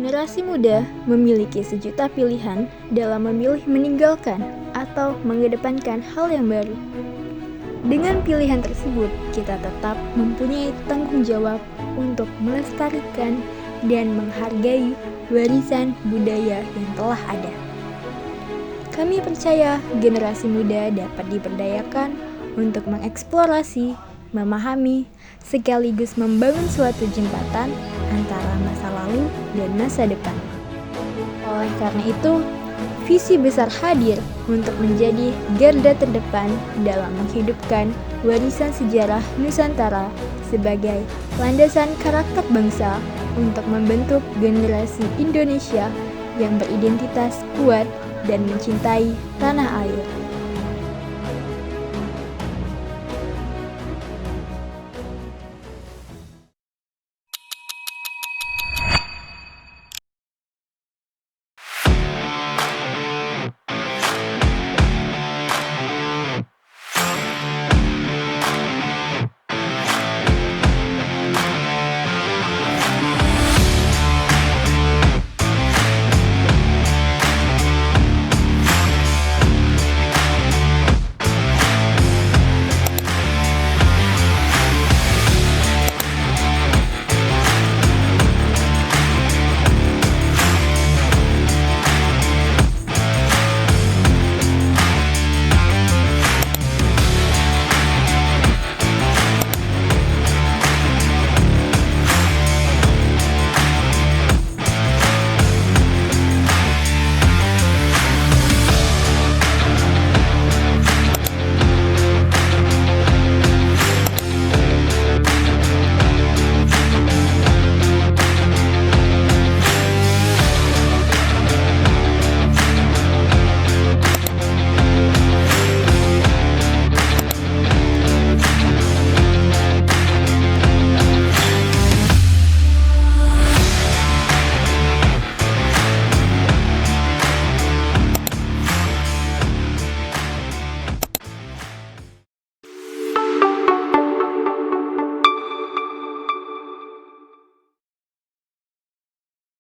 Generasi muda memiliki sejuta pilihan dalam memilih meninggalkan atau mengedepankan hal yang baru. Dengan pilihan tersebut, kita tetap mempunyai tanggung jawab untuk melestarikan dan menghargai warisan budaya yang telah ada. Kami percaya generasi muda dapat diberdayakan untuk mengeksplorasi, memahami, sekaligus membangun suatu jembatan antara masa lalu dan masa depan. Oleh karena itu, visi besar hadir untuk menjadi garda terdepan dalam menghidupkan warisan sejarah Nusantara sebagai landasan karakter bangsa untuk membentuk generasi Indonesia yang beridentitas kuat dan mencintai tanah air.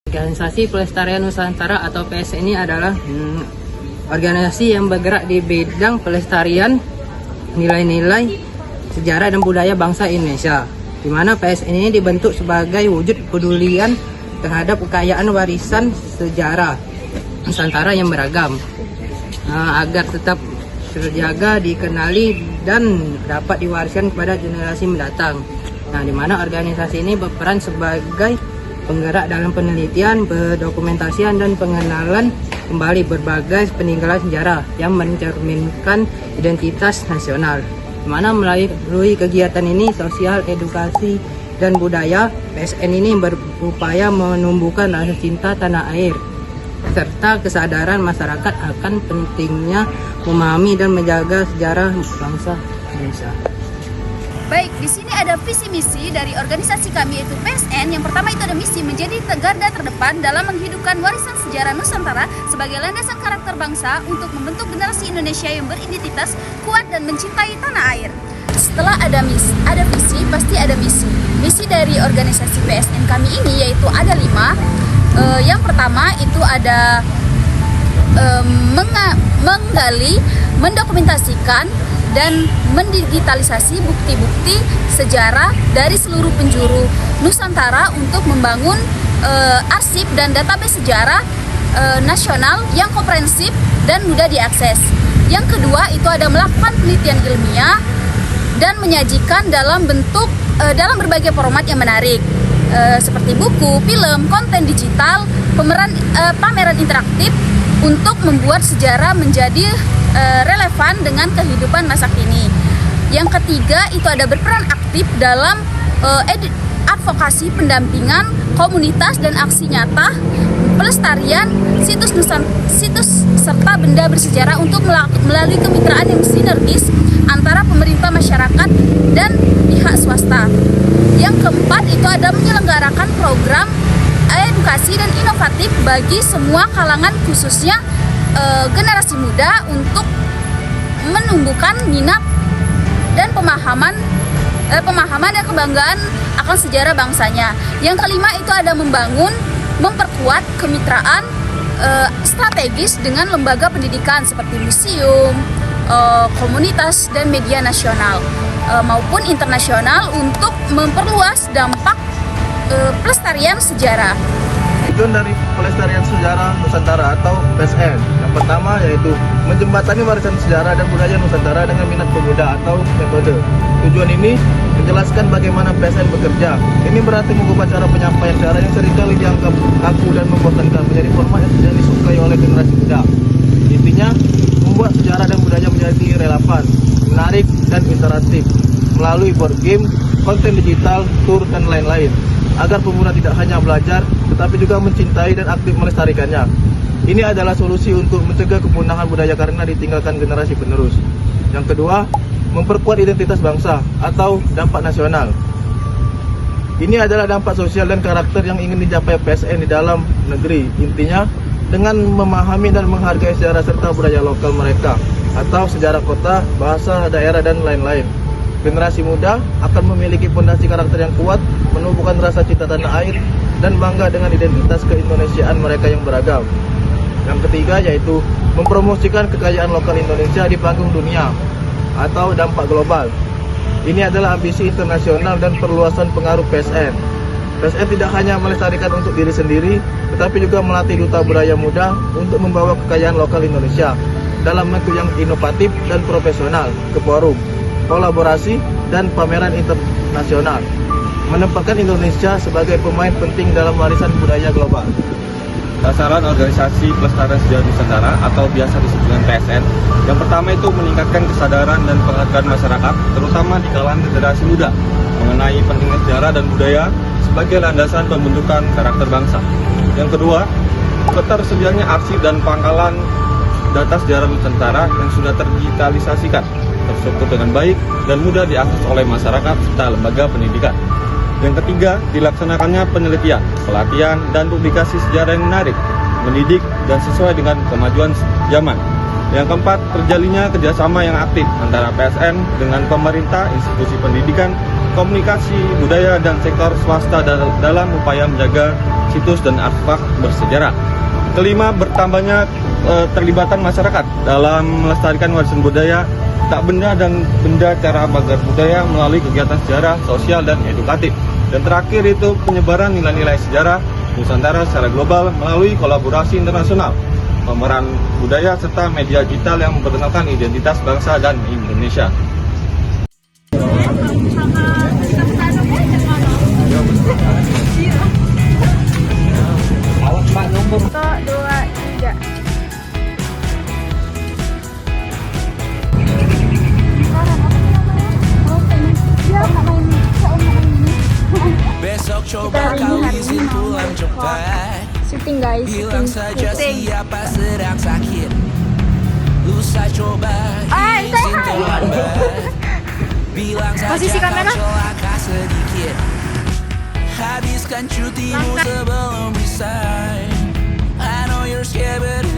Organisasi Pelestarian Nusantara atau PSN ini adalah organisasi yang bergerak di bidang pelestarian nilai-nilai sejarah dan budaya bangsa Indonesia, di mana PSN ini dibentuk sebagai wujud kepedulian terhadap kekayaan warisan sejarah Nusantara yang beragam, agar tetap terjaga, dikenali, dan dapat diwariskan kepada generasi mendatang. Nah, di mana organisasi ini berperan sebagai penggerak dalam penelitian, pendokumentasian, dan pengenalan kembali berbagai peninggalan sejarah yang mencerminkan identitas nasional. Di mana melalui kegiatan ini, sosial, edukasi, dan budaya, PSN ini berupaya menumbuhkan rasa cinta tanah air, serta kesadaran masyarakat akan pentingnya memahami dan menjaga sejarah bangsa Indonesia. Baik, di sini ada visi misi dari organisasi kami yaitu PSN. Yang pertama itu ada misi menjadi garda terdepan dalam menghidupkan warisan sejarah Nusantara sebagai landasan karakter bangsa untuk membentuk generasi Indonesia yang beridentitas kuat dan mencintai tanah air. Setelah ada visi, pasti ada misi. Misi dari organisasi PSN kami ini yaitu ada 5. Yang pertama itu ada menggali, mendokumentasikan, dan mendigitalisasi bukti-bukti sejarah dari seluruh penjuru Nusantara untuk membangun arsip dan database sejarah nasional yang komprehensif dan mudah diakses. Yang kedua itu ada melakukan penelitian ilmiah dan menyajikan dalam berbagai format yang menarik, seperti buku, film, konten digital, pameran interaktif untuk membuat sejarah menjadi relevan dengan kehidupan masa kini. Yang ketiga itu ada berperan aktif dalam advokasi pendampingan komunitas dan aksi nyata pelestarian situs serta benda bersejarah untuk melalui kemitraan yang sinergis antara pemerintah, masyarakat, dan pihak swasta. Yang keempat itu ada menyelenggarakan program edukasi dan inovatif bagi semua kalangan, khususnya generasi muda, untuk menumbuhkan minat dan pemahaman dan kebanggaan akan sejarah bangsanya. Yang kelima itu ada membangun memperkuat kemitraan strategis dengan lembaga pendidikan seperti museum, komunitas dan media nasional maupun internasional untuk memperluas dampak pelestarian sejarah. Tujuan dari pelestarian sejarah Nusantara atau PSN yang pertama yaitu menjembatani warisan sejarah dan budaya Nusantara dengan minat pemuda atau metode. Tujuan ini menjelaskan bagaimana PSN bekerja. Ini berarti mengubah cara penyampaian sejarah yang seringkali dianggap kaku dan membosankan menjadi format yang disukai oleh generasi muda. Intinya, membuat sejarah dan budaya menjadi relevan, menarik, dan interaktif melalui board game, konten digital, tour, dan lain-lain, agar pemuda tidak hanya belajar, tetapi juga mencintai dan aktif melestarikannya. Ini adalah solusi untuk mencegah kepunahan budaya karena ditinggalkan generasi penerus. Yang kedua, memperkuat identitas bangsa atau dampak nasional. Ini adalah dampak sosial dan karakter yang ingin dicapai PSN di dalam negeri. Intinya, dengan memahami dan menghargai sejarah serta budaya lokal mereka, atau sejarah kota, bahasa, daerah, dan lain-lain. Generasi muda akan memiliki fondasi karakter yang kuat, menumbuhkan rasa cinta tanah air, dan bangga dengan identitas keindonesiaan mereka yang beragam. Yang ketiga yaitu mempromosikan kekayaan lokal Indonesia di panggung dunia atau dampak global. Ini adalah ambisi internasional dan perluasan pengaruh PSN. PSN tidak hanya melestarikan untuk diri sendiri, tetapi juga melatih duta budaya muda untuk membawa kekayaan lokal Indonesia dalam bentuk yang inovatif dan profesional ke forum, kolaborasi, dan pameran internasional, menempatkan Indonesia sebagai pemain penting dalam warisan budaya global. Sasaran organisasi pelestarian sejarah Nusantara atau biasa disebut dengan PSN, yang pertama itu meningkatkan kesadaran dan penghargaan masyarakat, terutama di kalangan generasi muda, mengenai pentingnya sejarah dan budaya sebagai landasan pembentukan karakter bangsa. Yang kedua, ketersediaannya arsip dan pangkalan data sejarah Nusantara yang sudah terdigitalisasikan, terstruktur dengan baik dan mudah diakses oleh masyarakat serta lembaga pendidikan. Yang ketiga, dilaksanakannya penelitian, pelatihan, dan publikasi sejarah yang menarik, mendidik, dan sesuai dengan kemajuan zaman. Yang keempat, terjalinnya kerjasama yang aktif antara PSN dengan pemerintah, institusi pendidikan, komunikasi, budaya, dan sektor swasta dalam upaya menjaga situs dan artefak bersejarah. Kelima, bertambahnya terlibatan masyarakat dalam melestarikan warisan budaya, tak benda dan benda cara bagar budaya melalui kegiatan sejarah, sosial, dan edukatif. Dan terakhir itu penyebaran nilai-nilai sejarah Nusantara secara global melalui kolaborasi internasional, pemeran budaya, serta media digital yang memperkenalkan identitas bangsa dan Indonesia. Kita hari ini mau syuting guys, syuting. Posisi kamera. Habiskan cutimu sebelum resign. I know you're scared but